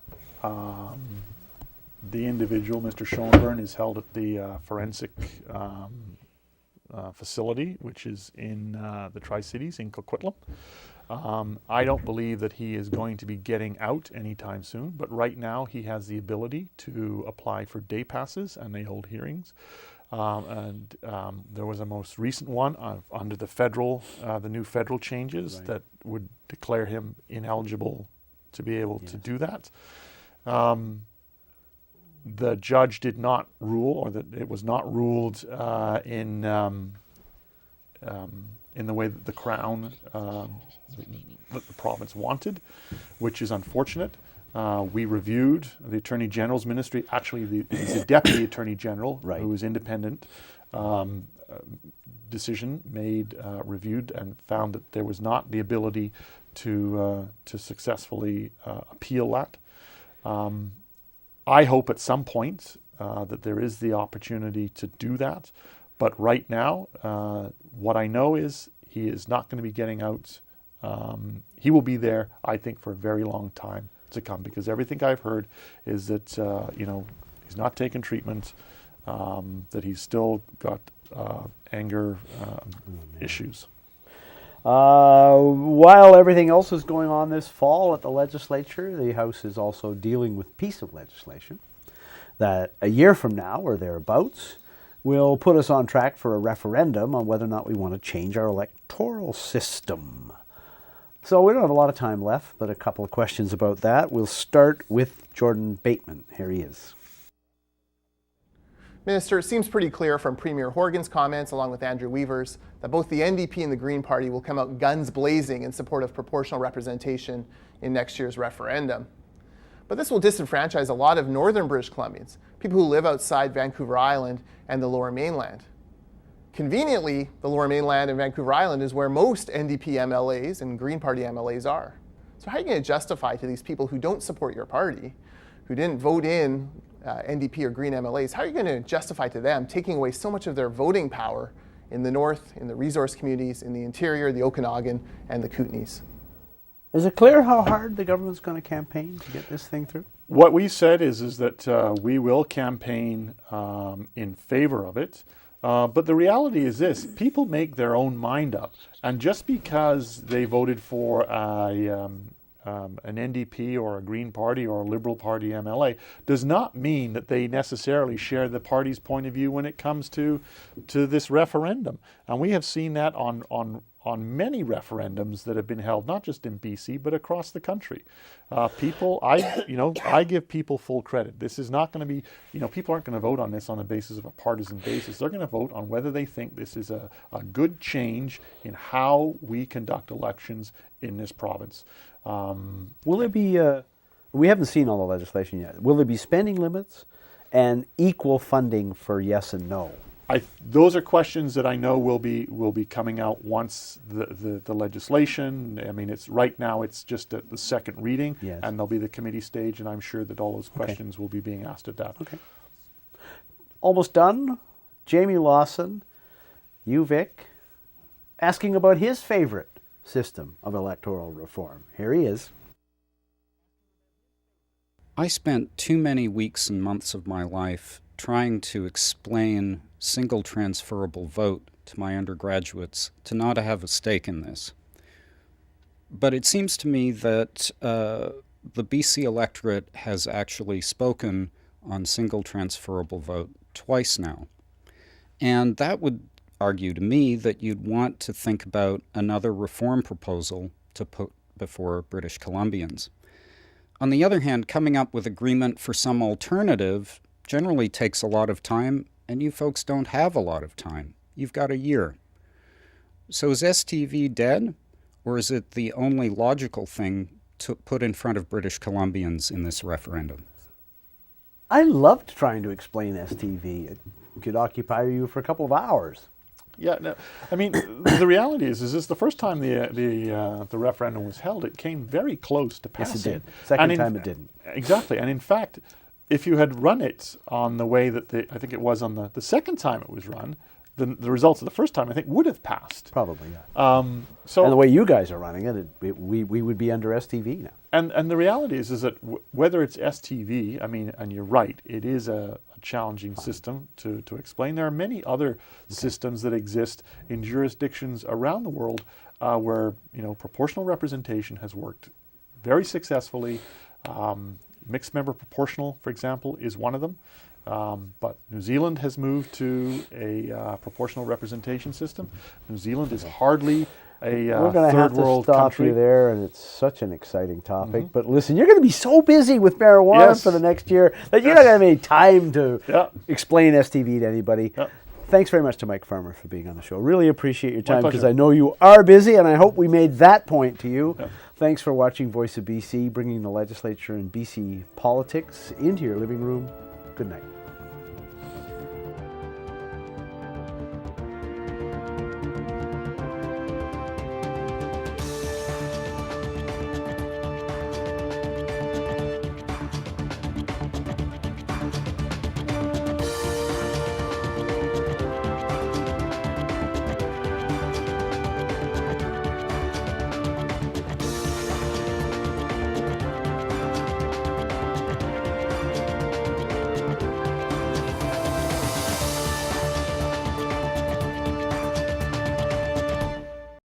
The individual, Mr. Schoenborn, is held at the forensic facility, which is in the Tri-Cities in Coquitlam. I don't believe that he is going to be getting out anytime soon, but right now he has the ability to apply for day passes, and they hold hearings. There was a most recent one under the new federal changes that would declare him ineligible to be able to do that. The judge did not rule, or that it was not ruled in the way that the Crown, that the province wanted, which is unfortunate. We reviewed the Attorney General's ministry. Actually, he's the Deputy Attorney General, who is independent, decision made, reviewed, and found that there was not the ability to successfully appeal that. I hope at some point that there is the opportunity to do that, but right now, what I know is he is not going to be getting out. He will be there, I think, for a very long time to come, because everything I've heard is that he's not taking treatment, that he's still got anger issues. While everything else is going on this fall at the legislature, the House is also dealing with a piece of legislation that a year from now or thereabouts will put us on track for a referendum on whether or not we want to change our electoral system. So we don't have a lot of time left, but a couple of questions about that. We'll start with Jordan Bateman. Here he is. Minister, it seems pretty clear from Premier Horgan's comments, along with Andrew Weaver's, that both the NDP and the Green Party will come out guns blazing in support of proportional representation in next year's referendum. But this will disenfranchise a lot of northern British Columbians, people who live outside Vancouver Island and the Lower Mainland. Conveniently, the Lower Mainland and Vancouver Island is where most NDP MLAs and Green Party MLAs are. So how are you going to justify to these people who don't support your party, who didn't vote in NDP or Green MLAs, how are you going to justify to them taking away so much of their voting power in the north, in the resource communities, in the interior, the Okanagan, and the Kootenays? Is it clear how hard the government's going to campaign to get this thing through? What we said is that we will campaign in favor of it. But the reality is this: people make their own mind up, and just because they voted for an NDP or a Green Party or a Liberal Party MLA does not mean that they necessarily share the party's point of view when it comes to this referendum. And we have seen that on many referendums that have been held, not just in BC, but across the country. I give people full credit. This is not going to be, people aren't going to vote on this on the basis of a partisan basis. They're going to vote on whether they think this is a good change in how we conduct elections in this province. Will there be, we haven't seen all the legislation yet, will there be spending limits and equal funding for yes and no? Those are questions that I know will be coming out once the legislation. I mean, right now it's just at the second reading, yes, and there'll be the committee stage, and I'm sure that all those questions will be being asked at that. Okay. Almost done. Jamie Lawson, Vic, asking about his favorite system of electoral reform. Here he is. I spent too many weeks and months of my life trying to explain single transferable vote to my undergraduates to not have a stake in this. But it seems to me that the BC electorate has actually spoken on single transferable vote twice now. And that would argue to me that you'd want to think about another reform proposal to put before British Columbians. On the other hand, coming up with agreement for some alternative generally takes a lot of time, and you folks don't have a lot of time. You've got a year. So is STV dead, or is it the only logical thing to put in front of British Columbians in this referendum? I loved trying to explain STV. It could occupy you for a couple of hours. Yeah, no, I mean, the reality is this the first time the referendum was held, it came very close to passing. Yes, it did. Second time it didn't. Exactly, and in fact, if you had run it on the way that I think it was on the second time it was run, the results of the first time I think would have passed. Probably, yeah. And the way you guys are running it, we would be under STV now. And the reality is that whether it's STV, I mean, and you're right, it is a challenging system to explain. There are many other systems that exist in jurisdictions around the world where proportional representation has worked very successfully. Mixed member proportional, for example, is one of them. But New Zealand has moved to a proportional representation system. New Zealand is hardly a We're going to have to stop country. You there, and it's such an exciting topic. But listen, you're going to be so busy with marijuana for the next year that you're not going to have any time to explain STV to anybody. Thanks very much to Mike Farmer for being on the show. Really appreciate your time because I know you are busy, and I hope we made that point to you. Thanks for watching Voice of BC, bringing the legislature and BC politics into your living room. Good night.